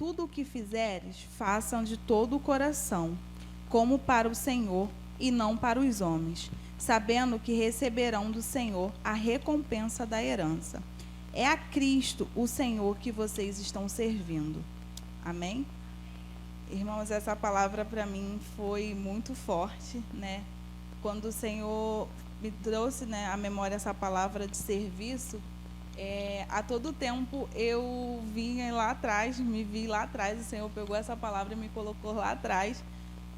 tudo o que fizeres, façam de todo o coração, como para o Senhor e não para os homens, sabendo que receberão do Senhor a recompensa da herança. É a Cristo, o Senhor, que vocês estão servindo. Amém? Irmãos, essa palavra para mim foi muito forte, né? Quando o Senhor me trouxe, né, à memória essa palavra de serviço, a todo tempo eu vinha lá atrás, me vi lá atrás, o Senhor pegou essa palavra e me colocou lá atrás,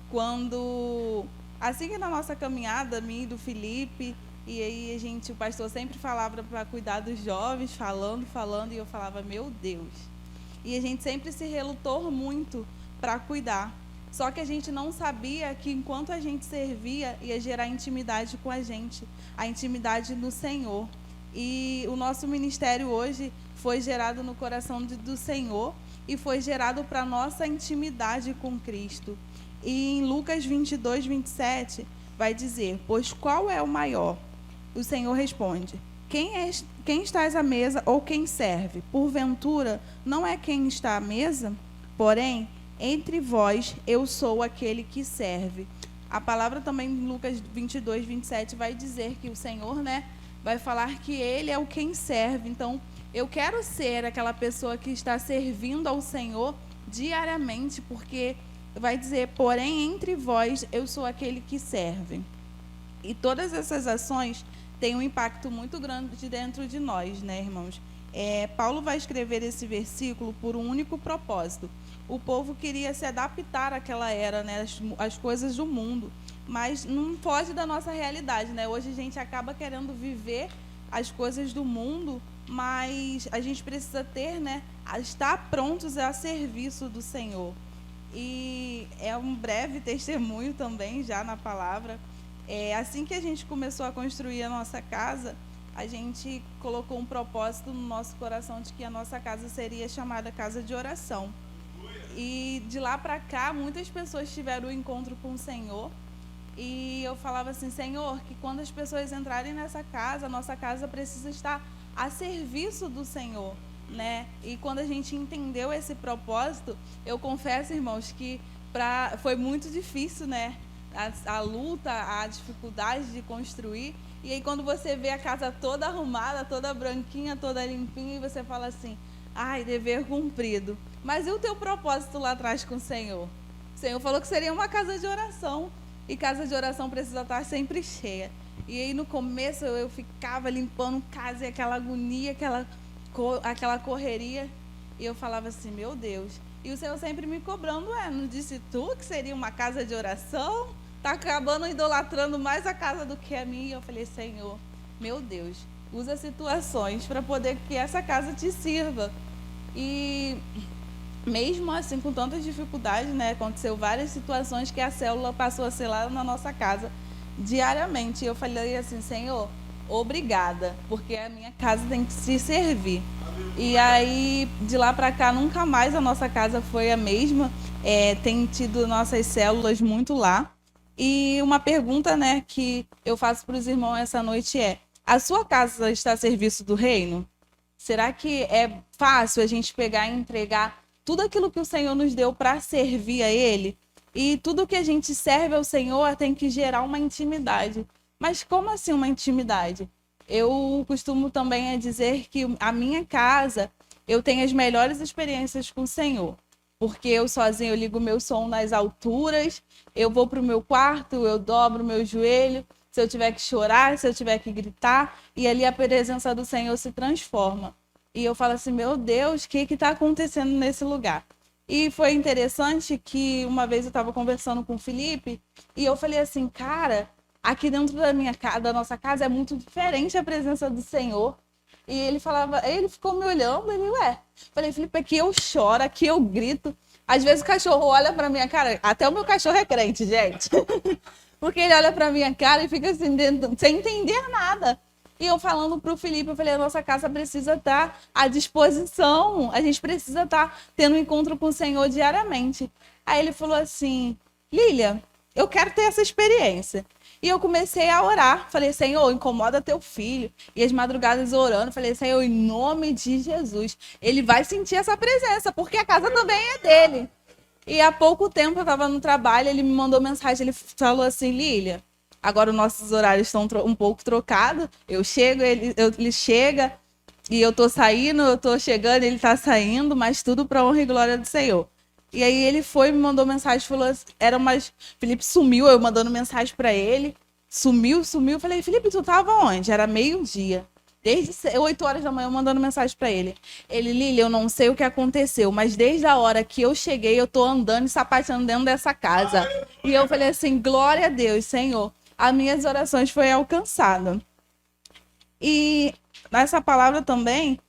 quando, assim que na nossa caminhada, mim e do Felipe, e aí o pastor sempre falava para cuidar dos jovens, falando, e eu falava, meu Deus. E a gente sempre se relutou muito para cuidar. Só que a gente não sabia que enquanto a gente servia, ia gerar intimidade com a intimidade no Senhor. E o nosso ministério hoje foi gerado no coração do Senhor e foi gerado para a nossa intimidade com Cristo. E em Lucas 22, 27, vai dizer, pois qual é o maior? O Senhor responde, quem estás à mesa ou quem serve? Porventura, não é quem está à mesa? Porém, entre vós, eu sou aquele que serve. A palavra também em Lucas 22, 27 vai dizer que o Senhor, né, vai falar que Ele é o quem serve. Então, eu quero ser aquela pessoa que está servindo ao Senhor diariamente, porque vai dizer, porém, entre vós, eu sou aquele que serve. E todas essas ações têm um impacto muito grande dentro de nós, né, irmãos? Paulo vai escrever esse versículo por um único propósito. O povo queria se adaptar àquela era, né, às coisas do mundo, mas não foge da nossa realidade, né? Hoje a gente acaba querendo viver as coisas do mundo, mas a gente precisa ter, né, estar prontos a serviço do Senhor. E é um breve testemunho também, já na palavra. Assim que a gente começou a construir a nossa casa, a gente colocou um propósito no nosso coração de que a nossa casa seria chamada casa de oração. E de lá para cá, muitas pessoas tiveram um encontro com o Senhor. E eu falava assim, Senhor, que quando as pessoas entrarem nessa casa, a nossa casa precisa estar a serviço do Senhor, né? E quando a gente entendeu esse propósito, eu confesso, irmãos, que foi muito difícil, né? A luta, a dificuldade de construir. E aí quando você vê a casa toda arrumada, toda branquinha, toda limpinha, e você fala assim, ai, dever cumprido. Mas e o teu propósito lá atrás com o Senhor? O Senhor falou que seria uma casa de oração. E casa de oração precisa estar sempre cheia. E aí no começo eu ficava limpando casa e aquela agonia, aquela correria. E eu falava assim, meu Deus. E o Senhor sempre me cobrando, não disse tu que seria uma casa de oração? Está acabando idolatrando mais a casa do que a minha. E eu falei, Senhor, meu Deus, usa situações para poder que essa casa te sirva. E mesmo assim, com tantas dificuldades, né, aconteceu várias situações que a célula passou a ser lá na nossa casa diariamente. E eu falei assim, Senhor, obrigada, porque a minha casa tem que se servir. E aí, de lá para cá, nunca mais a nossa casa foi a mesma. Tem tido nossas células muito lá. E uma pergunta, né, que eu faço para os irmãos essa noite a sua casa está a serviço do reino? Será que é fácil a gente pegar e entregar tudo aquilo que o Senhor nos deu para servir a Ele? E tudo que a gente serve ao Senhor tem que gerar uma intimidade. Mas como assim uma intimidade? Eu costumo também dizer que a minha casa, eu tenho as melhores experiências com o Senhor. Porque eu sozinha, eu ligo o meu som nas alturas, eu vou para o meu quarto, eu dobro o meu joelho, se eu tiver que chorar, se eu tiver que gritar, e ali a presença do Senhor se transforma. E eu falo assim, meu Deus, o que está acontecendo nesse lugar? E foi interessante que uma vez eu estava conversando com o Felipe, e eu falei assim, cara, aqui dentro da nossa casa é muito diferente a presença do Senhor. E ele ficou me olhando, falei, Felipe, aqui eu choro, aqui eu grito. Às vezes o cachorro olha pra minha cara, até o meu cachorro é crente, gente. Porque ele olha pra minha cara e fica assim, sem entender nada. E eu falando pro Felipe, eu falei, a nossa casa precisa estar à disposição, a gente precisa estar tendo um encontro com o Senhor diariamente. Aí ele falou assim, Lília, eu quero ter essa experiência. E eu comecei a orar. Falei, Senhor, incomoda teu filho. E as madrugadas orando. Falei, Senhor, em nome de Jesus, ele vai sentir essa presença, porque a casa também é dele. E há pouco tempo eu estava no trabalho, ele me mandou mensagem, ele falou assim, Lília, agora os nossos horários estão um pouco trocados. Eu chego, ele chega, e eu tô saindo, eu tô chegando, ele tá saindo, mas tudo para honra e glória do Senhor. E aí ele foi, me mandou mensagem, falou, Felipe sumiu, eu mandando mensagem para ele, sumiu. Falei, Felipe, tu tava onde? Era meio-dia. Desde 8 horas da manhã, eu mandando mensagem para ele. Ele, Lília, eu não sei o que aconteceu, mas desde a hora que eu cheguei, eu tô andando e sapateando dentro dessa casa. E eu falei assim, glória a Deus, Senhor. As minhas orações foram alcançadas. E essa palavra também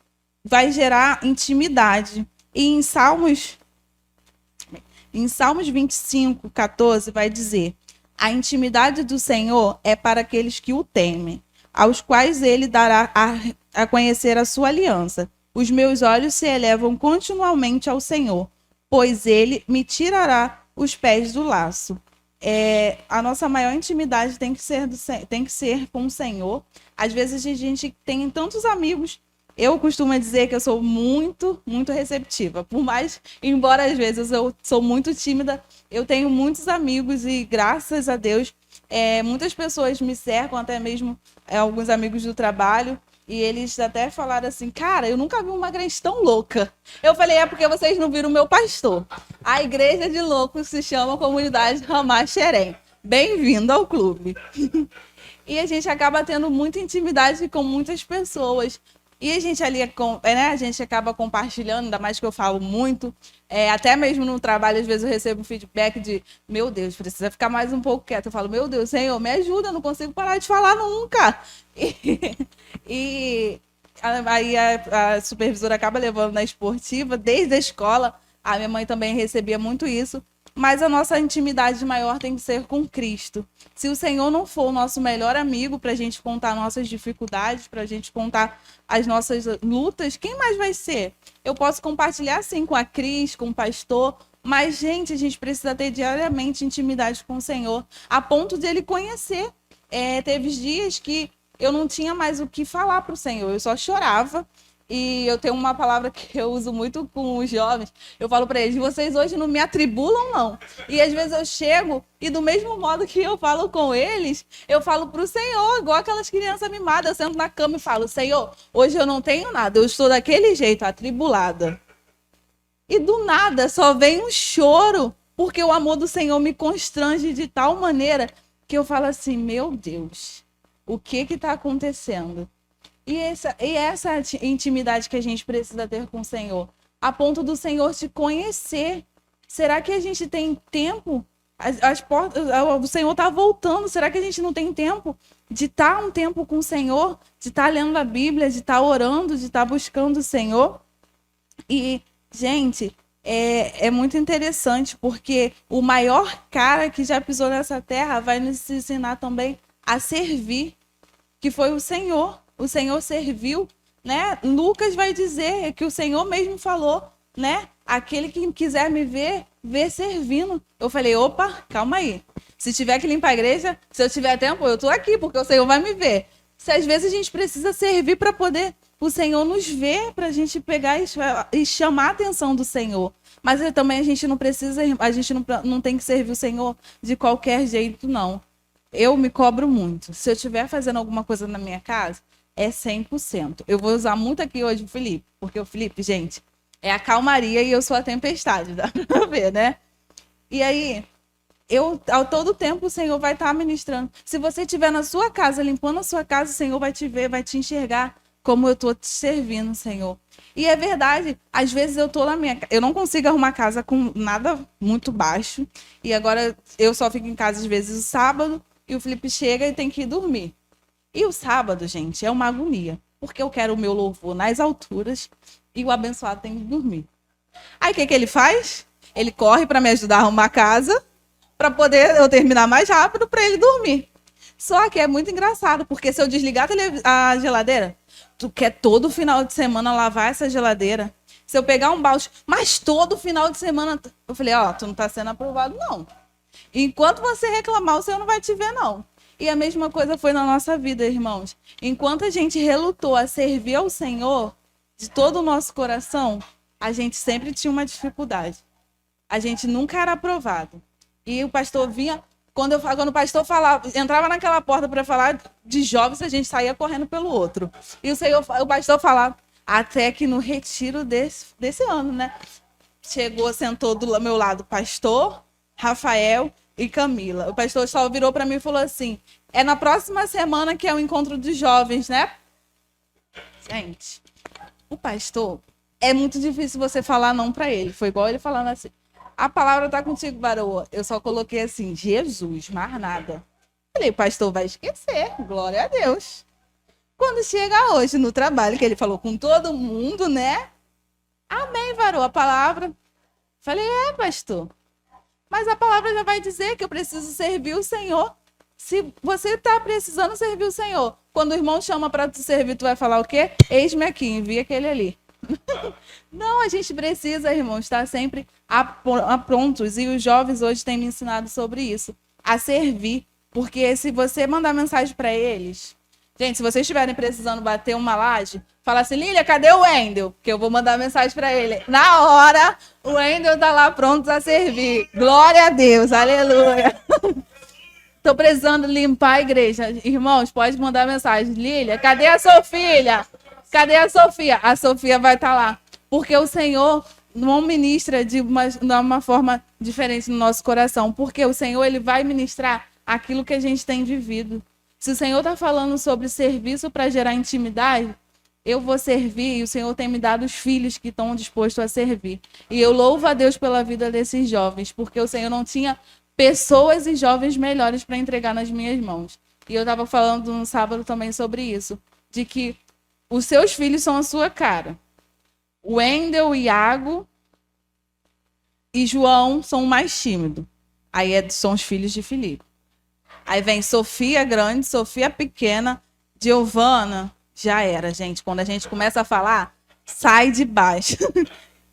vai gerar intimidade. E em Salmos 25, 14, vai dizer: a intimidade do Senhor é para aqueles que o temem, aos quais ele dará a conhecer a sua aliança. Os meus olhos se elevam continuamente ao Senhor, pois ele me tirará os pés do laço. A nossa maior intimidade tem que ser com o Senhor. Às vezes a gente tem tantos amigos. Eu costumo dizer que eu sou muito, muito receptiva. Por mais, embora às vezes eu sou muito tímida, eu tenho muitos amigos e, graças a Deus, muitas pessoas me cercam, até mesmo alguns amigos do trabalho, e eles até falaram assim, cara, eu nunca vi uma crente tão louca. Eu falei, é porque vocês não viram o meu pastor. A igreja de loucos se chama Comunidade Ramá Xerém. Bem-vindo ao clube. E a gente acaba tendo muita intimidade com muitas pessoas. E a gente ali, a gente acaba compartilhando, ainda mais que eu falo muito. Até mesmo no trabalho, às vezes eu recebo um feedback de, meu Deus, precisa ficar mais um pouco quieto. Eu falo, meu Deus, Senhor, me ajuda, eu não consigo parar de falar nunca. E aí a supervisora acaba levando na esportiva, desde a escola. A minha mãe também recebia muito isso. Mas a nossa intimidade maior tem que ser com Cristo. Se o Senhor não for o nosso melhor amigo para a gente contar nossas dificuldades, para a gente contar as nossas lutas, quem mais vai ser? Eu posso compartilhar, sim, com a Cris, com o pastor, mas, gente, a gente precisa ter diariamente intimidade com o Senhor, a ponto de Ele conhecer. Teve dias que eu não tinha mais o que falar para o Senhor, eu só chorava. E eu tenho uma palavra que eu uso muito com os jovens. Eu falo para eles, vocês hoje não me atribulam, não. E às vezes eu chego e do mesmo modo que eu falo com eles, eu falo para o Senhor, igual aquelas crianças mimadas. Eu sento na cama e falo, Senhor, hoje eu não tenho nada, eu estou daquele jeito, atribulada. E do nada só vem um choro, porque o amor do Senhor me constrange de tal maneira que eu falo assim, meu Deus, o que está acontecendo? E essa intimidade que a gente precisa ter com o Senhor, a ponto do Senhor te conhecer. Será que a gente tem tempo? O Senhor está voltando. Será que a gente não tem tempo de estar um tempo com o Senhor? De estar lendo a Bíblia, de estar orando, de estar buscando o Senhor? E, gente, é muito interessante, porque o maior cara que já pisou nessa terra vai nos ensinar também a servir, que foi o Senhor. O Senhor serviu, né? Lucas vai dizer que o Senhor mesmo falou, né? Aquele que quiser me ver, vê servindo. Eu falei, opa, calma aí. Se tiver que limpar a igreja, se eu tiver tempo, eu tô aqui, porque o Senhor vai me ver. Se às vezes a gente precisa servir para poder o Senhor nos ver, para a gente pegar e chamar a atenção do Senhor. Mas também a gente não precisa, a gente não tem que servir o Senhor de qualquer jeito, não. Eu me cobro muito. Se eu estiver fazendo alguma coisa na minha casa, é 100%. Eu vou usar muito aqui hoje o Felipe, porque o Felipe, gente, é a calmaria e eu sou a tempestade, dá pra ver, né? E aí, ao todo tempo, o Senhor vai estar ministrando. Se você estiver na sua casa, limpando a sua casa, o Senhor vai te ver, vai te enxergar como eu estou te servindo, Senhor. E é verdade, às vezes eu estou na minha casa, eu não consigo arrumar casa com nada muito baixo, e agora eu só fico em casa às vezes o sábado, e o Felipe chega e tem que ir dormir. E o sábado, gente, é uma agonia, porque eu quero o meu louvor nas alturas e o abençoado tem que dormir. Aí o que ele faz? Ele corre para me ajudar a arrumar a casa, para poder eu terminar mais rápido para ele dormir. Só que é muito engraçado, porque se eu desligar a geladeira, tu quer todo final de semana lavar essa geladeira. Se eu pegar um balde, mas todo final de semana... Eu falei, tu não está sendo aprovado, não. Enquanto você reclamar, o Senhor não vai te ver, não. E a mesma coisa foi na nossa vida, irmãos. Enquanto a gente relutou a servir ao Senhor de todo o nosso coração, a gente sempre tinha uma dificuldade. A gente nunca era aprovado. E o pastor vinha, quando o pastor falava, entrava naquela porta para falar de jovens, a gente saía correndo pelo outro. E o pastor falava, até que no retiro desse ano, né? Chegou, sentou do meu lado o pastor, Rafael e Camila. O pastor só virou para mim e falou assim, é na próxima semana que é o encontro dos jovens, né? Gente, o pastor, é muito difícil você falar não para ele. Foi igual ele falando assim, a palavra tá contigo, varoa. Eu só coloquei assim, Jesus, mais nada. Falei, o pastor vai esquecer, glória a Deus. Quando chega hoje no trabalho, que ele falou com todo mundo, né? Amém, varoa, a palavra. Falei, pastor. Mas a palavra já vai dizer que eu preciso servir o Senhor. Se você está precisando servir o Senhor, quando o irmão chama para te servir, tu vai falar o quê? Eis-me aqui, envia aquele ali. Não, a gente precisa, irmãos, estar sempre prontos. E os jovens hoje têm me ensinado sobre isso. A servir. Porque se você mandar mensagem para eles... Gente, se vocês estiverem precisando bater uma laje, fala assim, Lília, cadê o Wendel? Que eu vou mandar mensagem para ele. Na hora, o Wendel está lá pronto a servir. Glória a Deus, aleluia. Estou precisando limpar a igreja. Irmãos, pode mandar mensagem. Lília, cadê a sua filha? Cadê a Sofia? A Sofia vai estar lá. Porque o Senhor não ministra de uma forma diferente no nosso coração. Porque o Senhor ele vai ministrar aquilo que a gente tem vivido. Se o Senhor está falando sobre serviço para gerar intimidade, eu vou servir e o Senhor tem me dado os filhos que estão dispostos a servir. E eu louvo a Deus pela vida desses jovens, porque o Senhor não tinha pessoas e jovens melhores para entregar nas minhas mãos. E eu estava falando no sábado também sobre isso, de que os seus filhos são a sua cara. O Wendel, Iago e João são o mais tímido. Aí são os filhos de Filipe. Aí vem Sofia grande, Sofia pequena, Giovana, já era, gente. Quando a gente começa a falar, sai de baixo.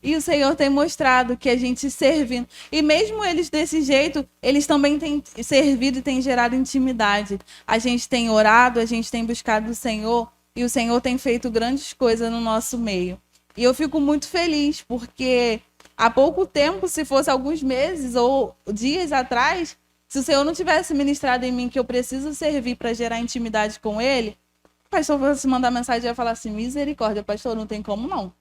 E o Senhor tem mostrado que a gente servindo. E mesmo eles desse jeito, eles também têm servido e têm gerado intimidade. A gente tem orado, a gente tem buscado o Senhor, e o Senhor tem feito grandes coisas no nosso meio. E eu fico muito feliz, porque há pouco tempo, se fosse alguns meses ou dias atrás, se o Senhor não tivesse ministrado em mim que eu preciso servir para gerar intimidade com Ele, o pastor fosse mandar mensagem e ia falar assim, misericórdia, pastor, não tem como não.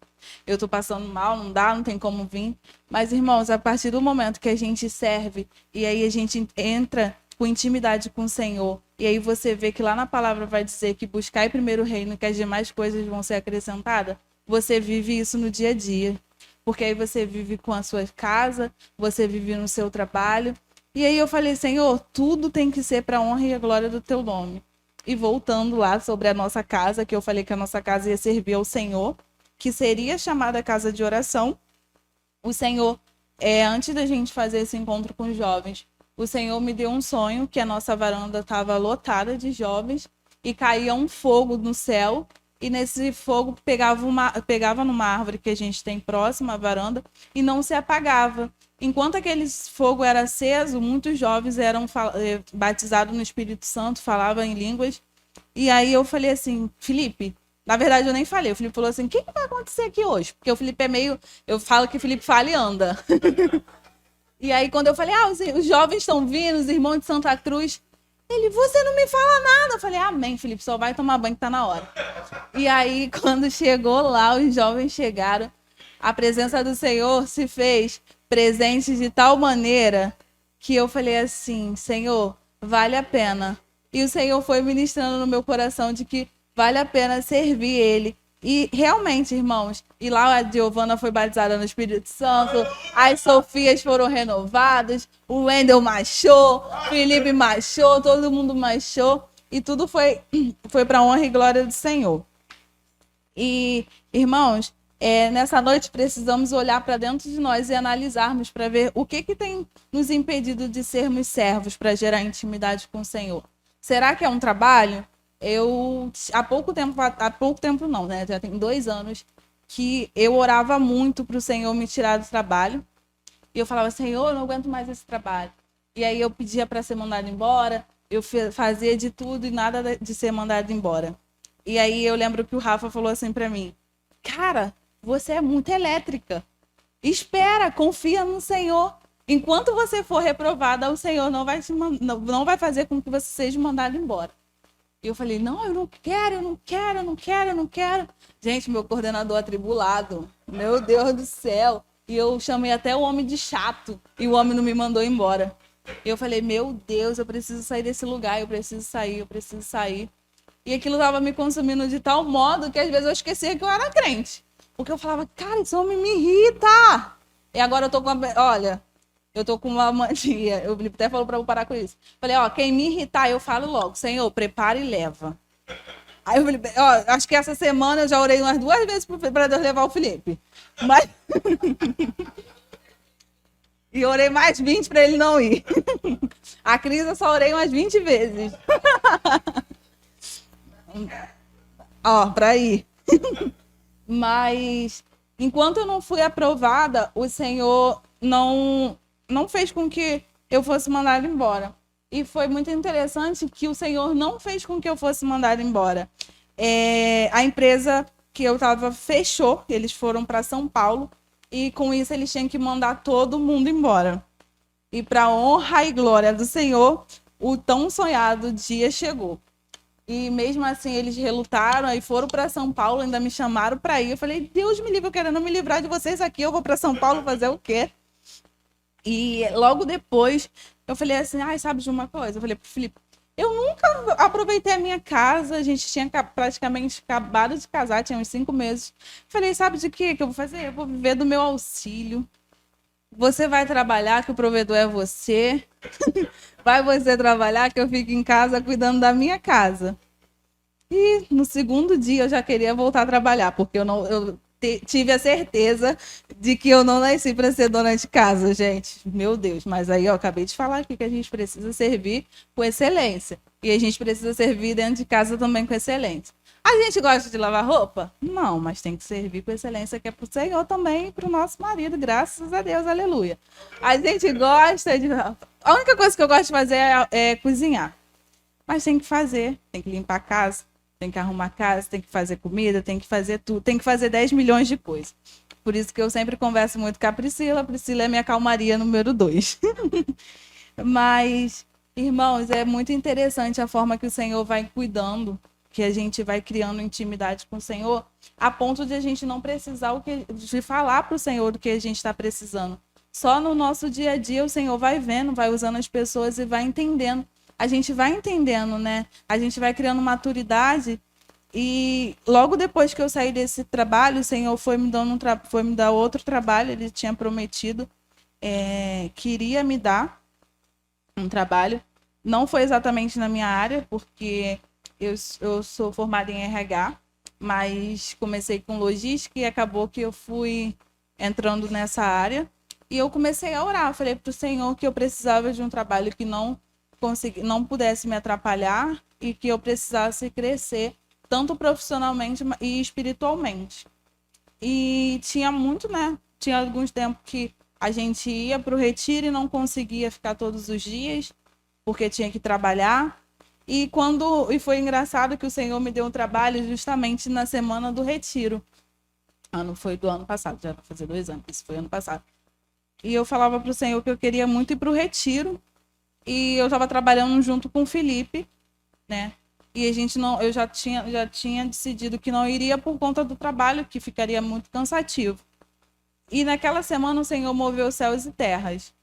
Eu estou passando mal, não dá, não tem como vir. Mas, irmãos, a partir do momento que a gente serve e aí a gente entra com intimidade com o Senhor, e aí você vê que lá na palavra vai dizer que buscai primeiro o reino, que as demais coisas vão ser acrescentadas, você vive isso no dia a dia. Porque aí você vive com a sua casa, você vive no seu trabalho. E aí eu falei, Senhor, tudo tem que ser para a honra e a glória do teu nome. E voltando lá sobre a nossa casa, que eu falei que a nossa casa ia servir ao Senhor, que seria chamada casa de oração. O Senhor, antes da gente fazer esse encontro com os jovens, o Senhor me deu um sonho que a nossa varanda estava lotada de jovens e caía um fogo no céu e nesse fogo pegava numa árvore que a gente tem próxima à varanda e não se apagava. Enquanto aquele fogo era aceso, muitos jovens eram batizados no Espírito Santo, falavam em línguas. E aí eu falei assim, Felipe, na verdade eu nem falei, o Felipe falou assim, o que vai acontecer aqui hoje? Porque o Felipe eu falo que o Felipe fala e anda. E aí quando eu falei, os jovens estão vindo, os irmãos de Santa Cruz, ele, você não me fala nada. Eu falei, amém, Felipe, só vai tomar banho que tá na hora. E aí quando chegou lá, os jovens chegaram, a presença do Senhor se fez presente de tal maneira que eu falei assim, Senhor, vale a pena. E o Senhor foi ministrando no meu coração de que vale a pena servir Ele. E realmente, irmãos, e lá a Giovana foi batizada no Espírito Santo, as Sofias foram renovadas, o Wendel marchou, o Felipe marchou, todo mundo marchou, e tudo foi para a honra e glória do Senhor. E, irmãos, nessa noite precisamos olhar para dentro de nós e analisarmos para ver o que tem nos impedido de sermos servos para gerar intimidade com o Senhor. Será que é um trabalho? Há pouco tempo não, né? Já tem 2 anos que eu orava muito para o Senhor me tirar do trabalho. E eu falava, Senhor, eu não aguento mais esse trabalho. E aí eu pedia para ser mandado embora, eu fazia de tudo e nada de ser mandado embora. E aí eu lembro que o Rafa falou assim para mim: cara, você é muito elétrica. Espera, confia no Senhor. Enquanto você for reprovada, o Senhor não vai fazer com que você seja mandado embora. E eu falei: não, eu não quero, eu não quero, eu não quero, eu não quero. Gente, meu coordenador atribulado, meu Deus do céu. E eu chamei até o homem de chato e o homem não me mandou embora. E eu falei: meu Deus, eu preciso sair desse lugar, eu preciso sair, eu preciso sair. E aquilo estava me consumindo de tal modo que às vezes eu esquecia que eu era crente. Porque eu falava: cara, esse homem me irrita. E agora eu tô com olha, eu tô com uma mania. O Felipe até falou para eu parar com isso. Falei: ó, quem me irritar, eu falo logo: Senhor, prepara e leva. Aí eu falei: ó, acho que essa semana eu já orei umas 2 vezes para Deus levar o Felipe. Mas... e orei mais 20 para ele não ir. A Cris eu só orei umas 20 vezes. Ó, para ir. Mas enquanto eu não fui aprovada, o Senhor não fez com que eu fosse mandada embora. E foi muito interessante que o Senhor não fez com que eu fosse mandada embora. A empresa que eu estava fechou, eles foram para São Paulo e com isso eles tinham que mandar todo mundo embora. E para honra e glória do Senhor, o tão sonhado dia chegou. E mesmo assim eles relutaram e foram para São Paulo, ainda me chamaram para ir. Eu falei: Deus me livre, eu querendo me livrar de vocês aqui, eu vou para São Paulo fazer o quê? E logo depois eu falei assim: ai, sabe de uma coisa? Eu falei pro Felipe: eu nunca aproveitei a minha casa, a gente tinha praticamente acabado de casar, tinha uns 5 meses. Falei: sabe de quê que eu vou fazer? Eu vou viver do meu auxílio. Você vai trabalhar, que o provedor é você. Vai você trabalhar, que eu fico em casa cuidando da minha casa. E no segundo dia eu já queria voltar a trabalhar, porque eu tive a certeza de que eu não nasci para ser dona de casa, gente. Meu Deus, mas aí eu acabei de falar aqui que a gente precisa servir com excelência. E a gente precisa servir dentro de casa também com excelência. A gente gosta de lavar roupa? Não, mas tem que servir com excelência, que é para o Senhor também e para o nosso marido, graças a Deus, aleluia. A gente gosta de... A única coisa que eu gosto de fazer é cozinhar. Mas tem que fazer, tem que limpar a casa, tem que arrumar a casa, tem que fazer comida, tem que fazer tudo, tem que fazer 10 milhões de coisas. Por isso que eu sempre converso muito com a Priscila. A Priscila é minha calmaria número 2. Mas, irmãos, é muito interessante a forma que o Senhor vai cuidando, que a gente vai criando intimidade com o Senhor, a ponto de a gente não precisar de falar para o Senhor do que a gente está precisando. Só no nosso dia a dia o Senhor vai vendo, vai usando as pessoas e vai entendendo. A gente vai entendendo, né? A gente vai criando maturidade. E logo depois que eu saí desse trabalho, o Senhor foi me dar outro trabalho. Ele tinha prometido que iria me dar um trabalho. Não foi exatamente na minha área, porque eu sou formada em RH, mas comecei com logística e acabou que eu fui entrando nessa área. E eu comecei a orar. Falei para o Senhor que eu precisava de um trabalho que não pudesse me atrapalhar e que eu precisasse crescer, tanto profissionalmente e espiritualmente. E tinha muito, né? Tinha alguns tempos que a gente ia para o retiro e não conseguia ficar todos os dias, porque tinha que trabalhar. E foi engraçado que o Senhor me deu um trabalho justamente na semana do retiro. Foi do ano passado, já vai fazer 2 anos, isso foi ano passado. E eu falava para o Senhor que eu queria muito ir para o retiro. E eu estava trabalhando junto com o Felipe, né? E eu já tinha decidido que não iria por conta do trabalho, que ficaria muito cansativo. E naquela semana o Senhor moveu céus e terras.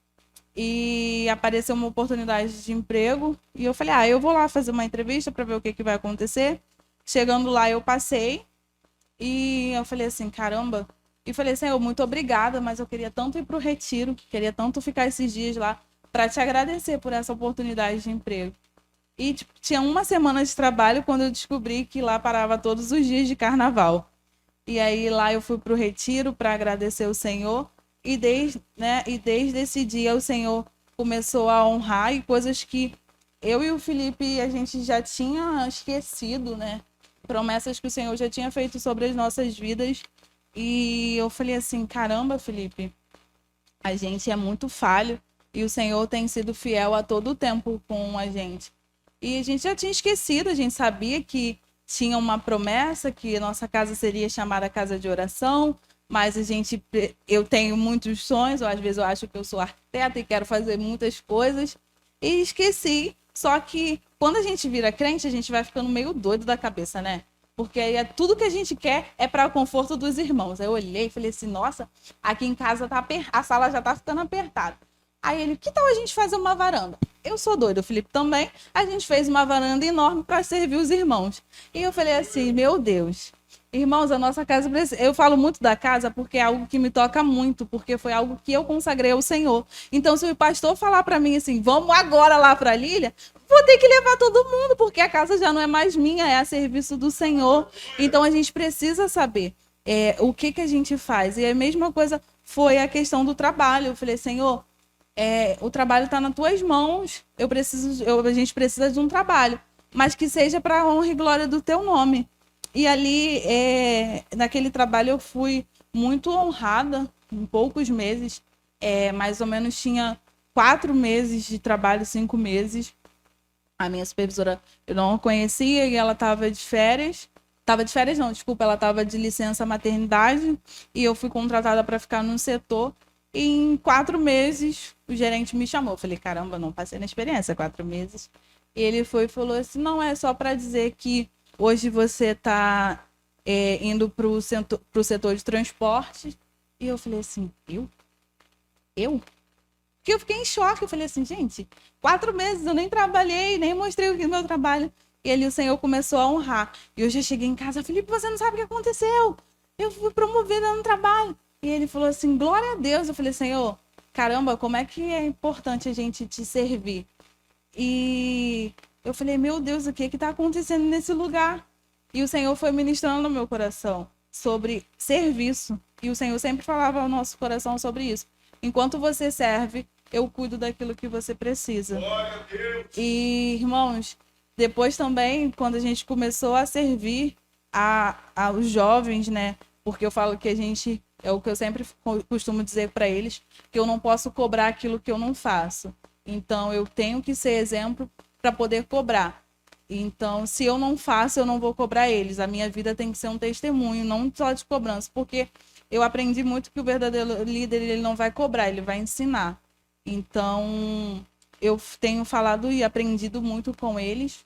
E apareceu uma oportunidade de emprego. E eu falei: eu vou lá fazer uma entrevista para ver o que vai acontecer. Chegando lá, eu passei. E eu falei assim: caramba. E falei: Senhor, muito obrigada, mas eu queria tanto ir para o retiro, queria tanto ficar esses dias lá, para te agradecer por essa oportunidade de emprego. E tinha 1 semana de trabalho quando eu descobri que lá parava todos os dias de carnaval. E aí lá eu fui para o retiro para agradecer o Senhor. E desde esse dia o Senhor começou a honrar, e coisas que eu e o Felipe a gente já tinha esquecido, né? Promessas que o Senhor já tinha feito sobre as nossas vidas. E eu falei assim: caramba, Felipe, a gente é muito falho. E o Senhor tem sido fiel a todo tempo com a gente. E a gente já tinha esquecido, a gente sabia que tinha uma promessa, que a nossa casa seria chamada casa de oração, mas eu tenho muitos sonhos, ou às vezes eu acho que eu sou arquiteta e quero fazer muitas coisas, e esqueci. Só que quando a gente vira crente, a gente vai ficando meio doido da cabeça, né? Porque aí tudo que a gente quer é para o conforto dos irmãos. Aí eu olhei e falei assim, nossa, aqui em casa a sala já tá ficando apertada. Aí ele, que tal a gente fazer uma varanda? Eu sou doida, o Felipe também. A gente fez uma varanda enorme para servir os irmãos. E eu falei assim, meu Deus, irmãos, a nossa casa precisa... Eu falo muito da casa porque é algo que me toca muito, porque foi algo que eu consagrei ao Senhor. Então, se o pastor falar para mim assim, vamos agora lá para a Lília, vou ter que levar todo mundo, porque a casa já não é mais minha, é a serviço do Senhor. Então, a gente precisa saber o que a gente faz. E a mesma coisa foi a questão do trabalho. Eu falei, Senhor, o trabalho está nas tuas mãos, a gente precisa de um trabalho, mas que seja para a honra e glória do teu nome. E ali, naquele trabalho, eu fui muito honrada, em poucos meses, mais ou menos tinha 4 meses de trabalho, 5 meses. A minha supervisora eu não a conhecia e ela estava de férias. Estava de férias não, desculpa, ela estava de licença maternidade e eu fui contratada para ficar no setor. E em 4 meses, o gerente me chamou. Eu falei, caramba, não passei na experiência, 4 meses. E ele foi e falou assim, não, é só para dizer que hoje você está indo para o setor de transporte. E eu falei assim, eu? Porque eu fiquei em choque. Eu falei assim, gente, 4 meses eu nem trabalhei, nem mostrei o meu trabalho. E ali o Senhor começou a honrar. E hoje eu cheguei em casa, Felipe, você não sabe o que aconteceu. Eu fui promovida no trabalho. E ele falou assim, glória a Deus. Eu falei, Senhor, caramba, como é que é importante a gente te servir? E eu falei, meu Deus, o que está acontecendo nesse lugar? E o Senhor foi ministrando no meu coração sobre serviço. E o Senhor sempre falava ao nosso coração sobre isso. Enquanto você serve, eu cuido daquilo que você precisa. Glória a Deus. E, irmãos, depois também, quando a gente começou a servir aos jovens, né? Porque eu falo que a gente... É o que eu sempre costumo dizer para eles, que eu não posso cobrar aquilo que eu não faço. Então, eu tenho que ser exemplo para poder cobrar. Então, se eu não faço, eu não vou cobrar eles. A minha vida tem que ser um testemunho, não só de cobrança. Porque eu aprendi muito que o verdadeiro líder, ele não vai cobrar, ele vai ensinar. Então, eu tenho falado e aprendido muito com eles.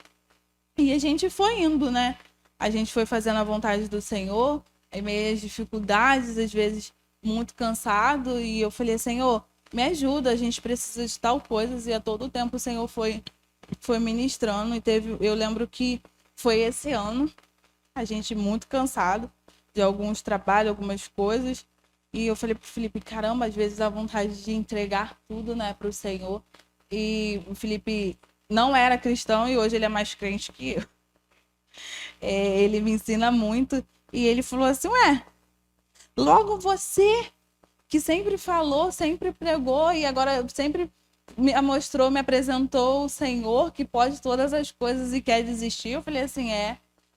E a gente foi indo, né? A gente foi fazendo a vontade do Senhor, em meio às dificuldades, às vezes muito cansado, e eu falei, Senhor, me ajuda, a gente precisa de tal coisas, e a todo tempo o Senhor foi ministrando, e eu lembro que foi esse ano, a gente muito cansado de alguns trabalhos, algumas coisas, e eu falei pro Felipe, caramba, às vezes a vontade de entregar tudo, né, pro Senhor, e o Felipe não era cristão, e hoje ele é mais crente que eu. Ele me ensina muito, e ele falou assim, logo você, que sempre falou, sempre pregou, e agora sempre me mostrou, me apresentou o Senhor, que pode todas as coisas e quer desistir. Eu falei assim,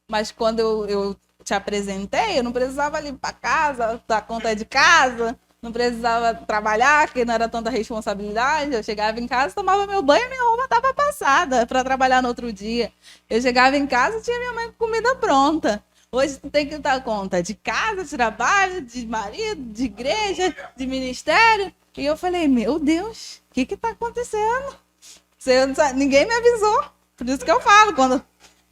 mas quando eu te apresentei, eu não precisava limpar a casa, dar conta de casa, não precisava trabalhar, que não era tanta responsabilidade. Eu chegava em casa, tomava meu banho e minha roupa estava passada para trabalhar no outro dia. Eu chegava em casa e tinha minha mãe com comida pronta. Hoje tu tem que dar conta de casa, de trabalho, de marido, de igreja, de ministério. E eu falei, meu Deus, o que está acontecendo? Ninguém me avisou. Por isso que eu falo,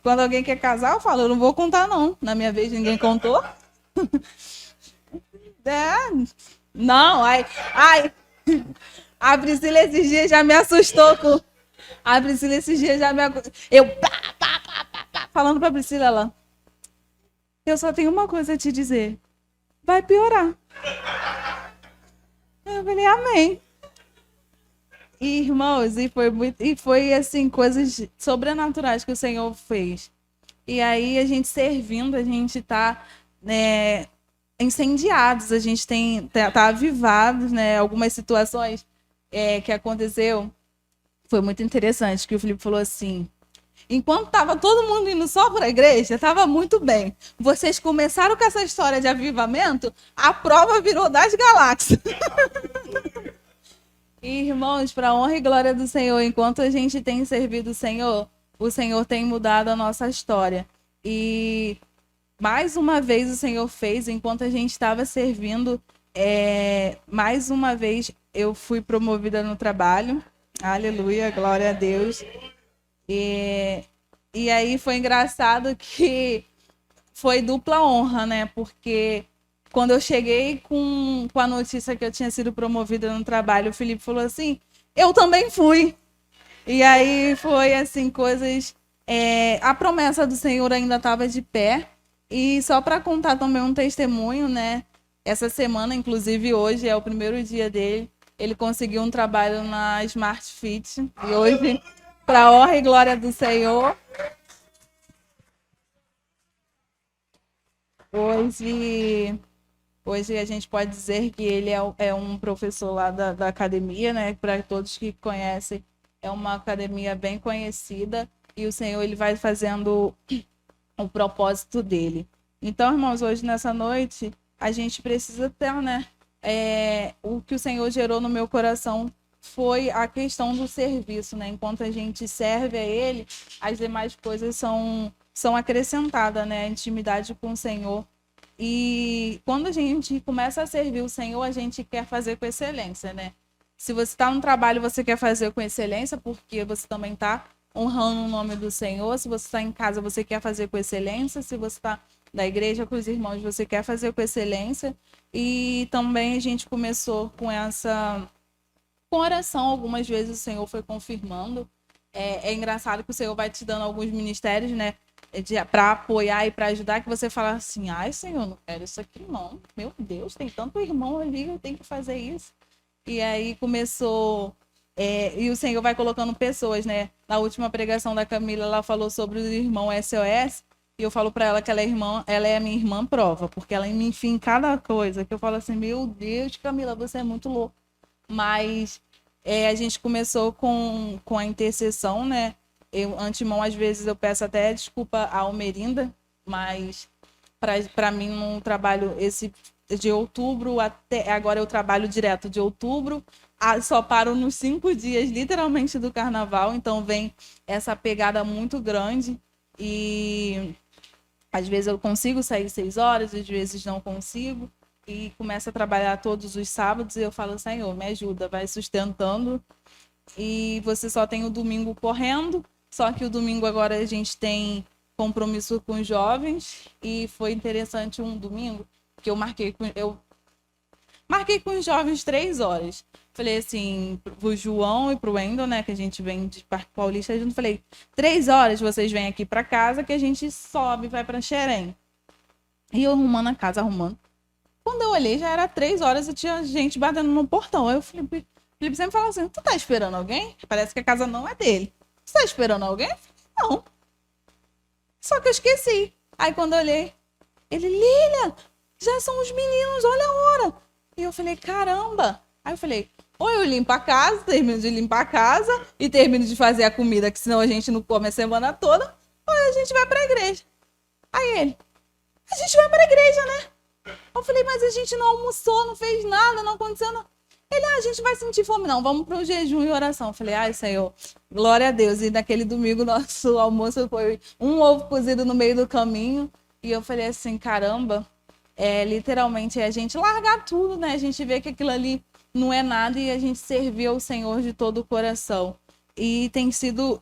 quando alguém quer casar, eu falo, eu não vou contar não. Na minha vez ninguém contou. Não, a Priscila esses dias já me assustou com... A Priscila esses dias já me... Eu falando pra Priscila, ela... Eu só tenho uma coisa a te dizer. Vai piorar. Eu falei, amém. E, irmãos, e foi assim, coisas sobrenaturais que o Senhor fez. E aí, a gente servindo, a gente tá incendiados, a gente tá avivados, né? Algumas situações que aconteceu, foi muito interessante, que o Felipe falou assim, enquanto estava todo mundo indo só para a igreja, estava muito bem. Vocês começaram com essa história de avivamento, a prova virou das galáxias. E, irmãos, para a honra e glória do Senhor, enquanto a gente tem servido o Senhor, o Senhor tem mudado a nossa história. E mais uma vez o Senhor fez, enquanto a gente estava servindo, mais uma vez eu fui promovida no trabalho. Aleluia, glória a Deus. E, e aí foi engraçado que foi dupla honra, né? Porque quando eu cheguei com a notícia que eu tinha sido promovida no trabalho, o Felipe falou assim: eu também fui. E aí foi assim, coisas. A promessa do Senhor ainda estava de pé. E só para contar também um testemunho, né? Essa semana, inclusive hoje, é o primeiro dia dele. Ele conseguiu um trabalho na Smart Fit. E hoje, para a honra e glória do Senhor, hoje a gente pode dizer que ele é um professor lá da academia, né? Para todos que conhecem, é uma academia bem conhecida. E o Senhor ele vai fazendo o propósito dele. Então, irmãos, hoje nessa noite, a gente precisa ter, né? O que o Senhor gerou no meu coração foi a questão do serviço, né? Enquanto a gente serve a Ele, as demais coisas são acrescentadas, né? A intimidade com o Senhor. E quando a gente começa a servir o Senhor, a gente quer fazer com excelência, né? Se você está no trabalho, você quer fazer com excelência, porque você também está honrando o nome do Senhor. Se você está em casa, você quer fazer com excelência. Se você está da igreja com os irmãos, você quer fazer com excelência. E também a gente começou com oração. Algumas vezes o Senhor foi confirmando. É engraçado que o Senhor vai te dando alguns ministérios, né? Para apoiar e para ajudar, que você fala assim: ai, Senhor, não quero isso aqui não. Meu Deus, tem tanto irmão ali, eu tenho que fazer isso. E aí começou. E o Senhor vai colocando pessoas, né? Na última pregação da Camila, ela falou sobre o irmão SOS. E eu falo para ela que ela é a minha irmã prova, porque ela me enfia em cada coisa. Que eu falo assim: meu Deus, Camila, você é muito louca. Mas a gente começou com a intercessão, né? Antemão, às vezes, eu peço até desculpa à Almerinda, mas para mim, não trabalho esse de outubro até. Agora eu trabalho direto de outubro, só paro nos 5 dias, literalmente, do carnaval, então vem essa pegada muito grande. E às vezes eu consigo sair 6 horas, às vezes não consigo. E começo a trabalhar todos os sábados e eu falo: Senhor, me ajuda, vai sustentando. E você só tem o domingo correndo, só que o domingo agora a gente tem compromisso com os jovens. E foi interessante um domingo que eu marquei com os jovens 3 horas. Falei assim, pro João e pro Wendel, né, que a gente vem de Parque Paulista, a gente falei: 3 horas vocês vêm aqui para casa que a gente sobe e vai para Xerém. E eu arrumando a casa, arrumando. Quando eu olhei, já era 3 horas e tinha gente batendo no portão. Aí o Felipe sempre fala assim: tu tá esperando alguém? Parece que a casa não é dele. Tu tá esperando alguém? Não. Só que eu esqueci. Aí quando eu olhei, ele: Lilian, já são os meninos, olha a hora. E eu falei: caramba. Aí eu falei: ou eu limpo a casa, termino de limpar a casa e termino de fazer a comida, que senão a gente não come a semana toda, ou a gente vai pra igreja. Aí ele: a gente vai pra igreja, né? Eu falei: mas a gente não almoçou, não fez nada, não aconteceu nada. Ele: a gente vai sentir fome, não, vamos para o jejum e oração. Eu falei: ai, Senhor, glória a Deus. E naquele domingo, nosso almoço foi um ovo cozido no meio do caminho. E eu falei assim: caramba, literalmente é a gente largar tudo, né? A gente vê que aquilo ali não é nada e a gente servir ao Senhor de todo o coração. E tem sido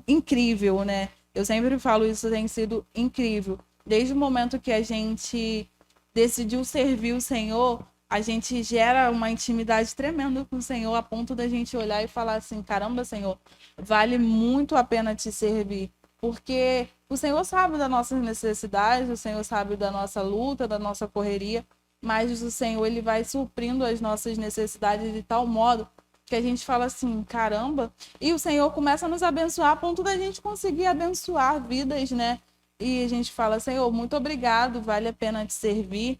incrível, né? Eu sempre falo isso, tem sido incrível. Desde o momento que a gente decidiu servir o Senhor, a gente gera uma intimidade tremenda com o Senhor, a ponto da gente olhar e falar assim: caramba, Senhor, vale muito a pena te servir. Porque o Senhor sabe das nossas necessidades, o Senhor sabe da nossa luta, da nossa correria, mas o Senhor ele vai suprindo as nossas necessidades de tal modo que a gente fala assim: caramba, e o Senhor começa a nos abençoar a ponto da gente conseguir abençoar vidas, né? E a gente fala: Senhor, muito obrigado, vale a pena te servir.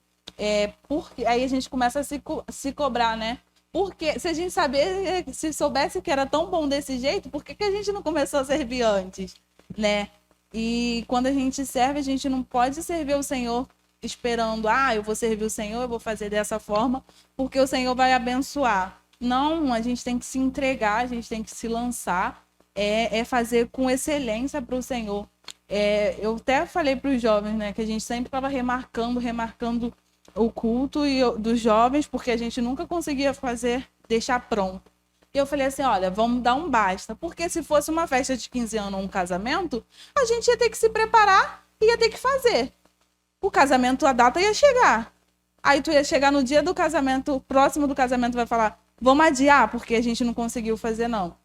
Porque aí a gente começa a se cobrar, né? Porque se a gente se soubesse que era tão bom desse jeito, por que a gente não começou a servir antes, né? E quando a gente serve, a gente não pode servir o Senhor esperando: eu vou servir o Senhor, eu vou fazer dessa forma, porque o Senhor vai abençoar. Não, a gente tem que se entregar, a gente tem que se lançar. é fazer com excelência para o Senhor. Eu até falei para os jovens, né, que a gente sempre estava remarcando o culto dos jovens, porque a gente nunca conseguia deixar pronto. E eu falei assim, olha, vamos dar um basta. Porque se fosse uma festa de 15 anos ou um casamento, a gente ia ter que se preparar e ia ter que fazer. O casamento, a data ia chegar. Aí tu ia chegar no dia do casamento, próximo do casamento, vai falar, vamos adiar, porque a gente não conseguiu fazer, não.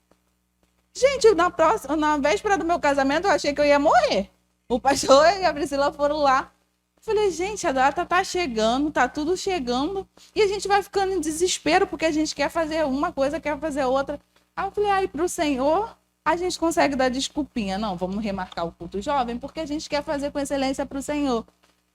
Gente, na véspera do meu casamento, eu achei que eu ia morrer. O pastor e a Priscila foram lá. Falei, gente, a data tá chegando, tá tudo chegando, e a gente vai ficando em desespero, porque a gente quer fazer uma coisa, quer fazer outra. Aí eu falei, pro Senhor, a gente consegue dar desculpinha. Não, vamos remarcar o culto jovem, porque a gente quer fazer com excelência pro Senhor.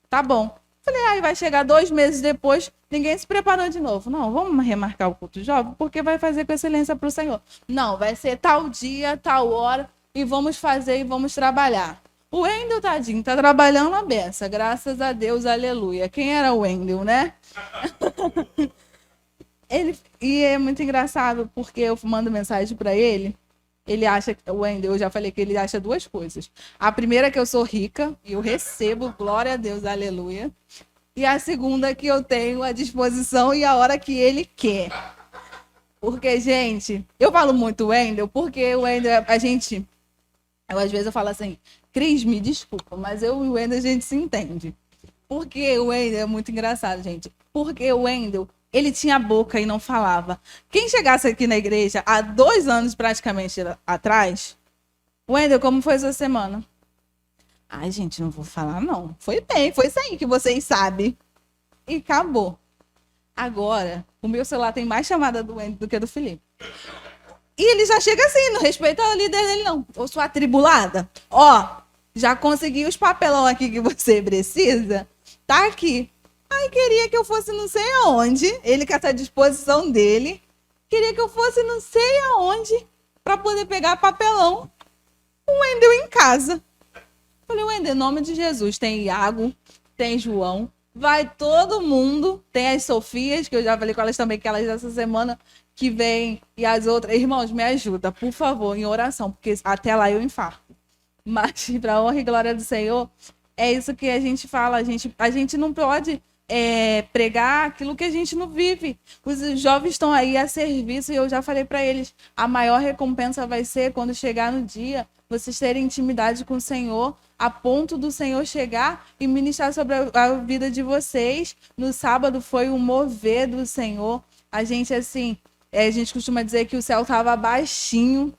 Tá bom. Falei, aí vai chegar 2 meses depois, ninguém se preparou de novo. Não, vamos remarcar o culto jovem, porque vai fazer com excelência pro Senhor. Não, vai ser tal dia, tal hora, e vamos fazer e vamos trabalhar. O Wendel, tadinho, tá trabalhando a beça, graças a Deus, aleluia. Quem era o Wendel, né? E é muito engraçado, porque eu mando mensagem para ele, ele acha, o Wendel, eu já falei que ele acha 2 coisas. A primeira é que eu sou rica, e eu recebo, glória a Deus, aleluia. E a segunda é que eu tenho a disposição e a hora que ele quer. Porque, gente, eu falo muito Wendel, porque o Wendel, às vezes eu falo assim, Cris, me desculpa, mas eu e o Wendel a gente se entende. Porque o Wendel é muito engraçado, gente. Porque o Wendel, ele tinha boca e não falava. Quem chegasse aqui na igreja há 2 anos praticamente atrás, Wendel, como foi essa semana? Ai, gente, não vou falar não. Foi bem, foi isso aí que vocês sabem. E acabou. Agora, o meu celular tem mais chamada do Wendel do que do Felipe. E ele já chega assim, não respeita o líder dele, não. Ô, sua atribulada, ó, já consegui os papelão aqui que você precisa, tá aqui. Aí queria que eu fosse não sei aonde, ele com essa disposição dele, queria que eu fosse não sei aonde, para poder pegar papelão. O Wendel em casa. Falei, Wendel, em nome de Jesus, tem Iago, tem João, vai todo mundo, tem as Sofias, que eu já falei com elas também, que elas essa semana que vem, e as outras, irmãos, me ajuda, por favor, em oração, porque até lá eu infarto. Mas, para a honra e glória do Senhor, é isso que a gente fala, a gente não pode pregar aquilo que a gente não vive. Os jovens estão aí a serviço, e eu já falei para eles, a maior recompensa vai ser quando chegar no dia, vocês terem intimidade com o Senhor, a ponto do Senhor chegar e ministrar sobre a vida de vocês. No sábado foi um mover do Senhor. A gente, assim, a gente costuma dizer que o céu estava baixinho,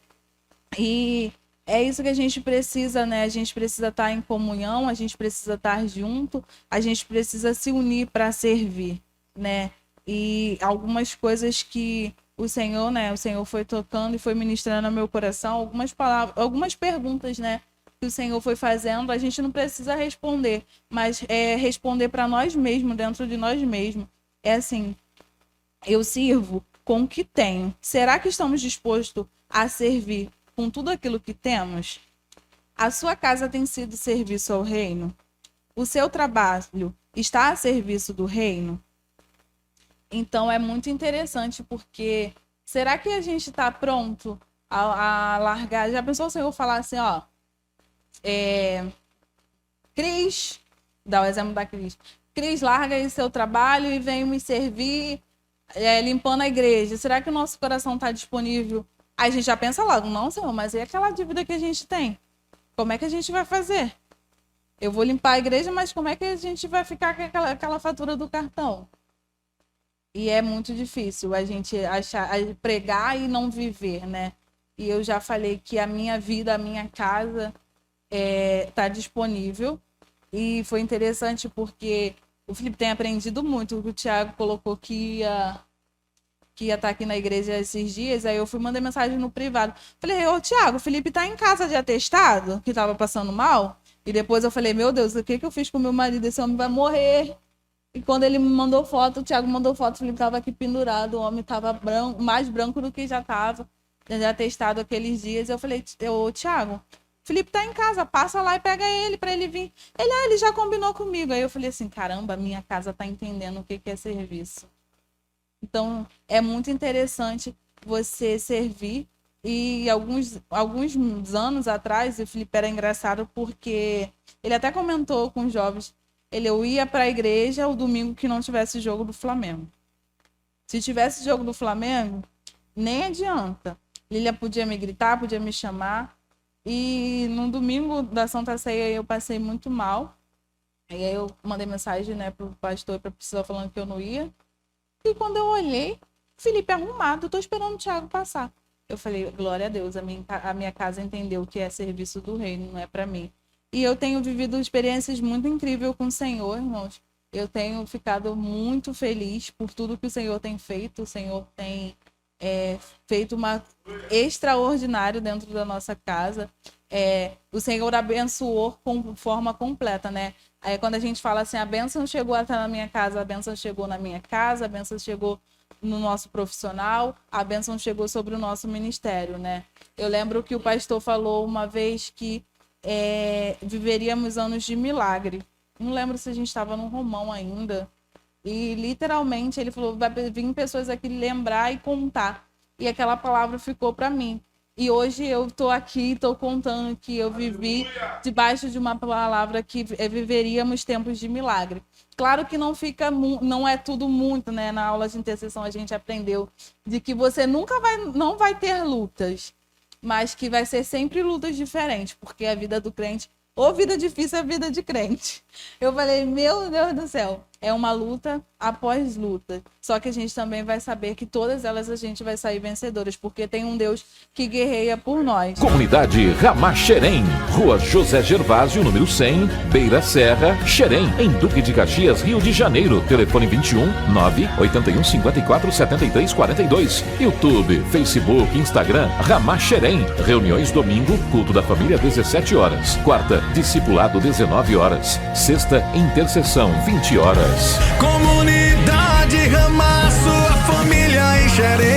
e é isso que a gente precisa, né? A gente precisa estar em comunhão, a gente precisa estar junto, a gente precisa se unir para servir, né? E algumas coisas que o Senhor, né? O Senhor foi tocando e foi ministrando no meu coração, algumas palavras, algumas perguntas, né? Que o Senhor foi fazendo, a gente não precisa responder, mas responder para nós mesmos, dentro de nós mesmos. É assim, eu sirvo com o que tenho. Será que estamos dispostos a servir com tudo aquilo que temos? A sua casa tem sido serviço ao reino? O seu trabalho está a serviço do reino? Então é muito interessante, porque será que a gente está pronto a largar? Já pensou o Senhor falar assim, ó, Cris, dá o exemplo da Cris. Cris, larga aí seu trabalho e vem me servir limpando a igreja. Será que o nosso coração está disponível? Aí a gente já pensa logo, não, Senhor, mas e aquela dívida que a gente tem? Como é que a gente vai fazer? Eu vou limpar a igreja, mas como é que a gente vai ficar com aquela fatura do cartão? E é muito difícil a gente pregar e não viver, né? E eu já falei que a minha vida, a minha casa está disponível. E foi interessante porque o Felipe tem aprendido muito. O Thiago colocou que ia estar aqui na igreja esses dias. Aí eu fui mandar mensagem no privado. Falei, ô Thiago, o Felipe tá em casa de atestado, que tava passando mal. E depois eu falei, meu Deus, o que eu fiz com meu marido? Esse homem vai morrer. E quando ele me mandou foto, o Thiago mandou foto, o Felipe tava aqui pendurado, o homem tava mais branco do que já tava, já atestado aqueles dias. Eu falei, ô Thiago, Felipe tá em casa, passa lá e pega ele para ele vir. Ele já combinou comigo. Aí eu falei assim, caramba, minha casa tá entendendo o que é serviço. Então, é muito interessante você servir E alguns anos atrás, o Felipe era engraçado porque ele até comentou com os jovens, eu ia para a igreja o domingo que não tivesse jogo do Flamengo. Se tivesse jogo do Flamengo, nem adianta. Lília podia me gritar, podia me chamar. E no domingo da Santa Ceia eu passei muito mal. E aí eu mandei mensagem, né, pro pastor e pra Priscila falando que eu não ia. E quando eu olhei, Felipe arrumado, eu tô esperando o Thiago passar. Eu falei, glória a Deus, a minha casa entendeu que é serviço do reino, não é para mim. E eu tenho vivido experiências muito incríveis com o Senhor, irmãos. Eu tenho ficado muito feliz por tudo que o Senhor tem feito. O Senhor tem feito uma extraordinário dentro da nossa casa. O Senhor abençoou com forma completa, né? Aí quando a gente fala assim, a bênção chegou até na minha casa, a bênção chegou na minha casa, a bênção chegou no nosso profissional, a bênção chegou sobre o nosso ministério, né? Eu lembro que o pastor falou uma vez que viveríamos anos de milagre. Não lembro se a gente estava no Romão ainda. E literalmente ele falou, vai vir pessoas aqui lembrar e contar. E aquela palavra ficou para mim. E hoje eu estou aqui, estou contando que eu vivi debaixo de uma palavra que viveríamos tempos de milagre. Claro que não é tudo muito, né? Na aula de intercessão a gente aprendeu de que você não vai ter lutas, mas que vai ser sempre lutas diferentes, porque a vida do crente, ou vida difícil é vida de crente. Eu falei, meu Deus do céu, é uma luta após luta. Só que a gente também vai saber que todas elas a gente vai sair vencedoras, porque tem um Deus que guerreia por nós. Comunidade Ramá Xerém, Rua José Gervásio, número 100, Beira Serra, Xerém, em Duque de Caxias, Rio de Janeiro. Telefone 21 981 54 73 42. YouTube, Facebook, Instagram, Ramá Xerém. Reuniões domingo, culto da família 17 horas. Quarta, discipulado 19 horas. Sexta, intercessão 20 horas. Comunidade Ramá, sua família em Xerém.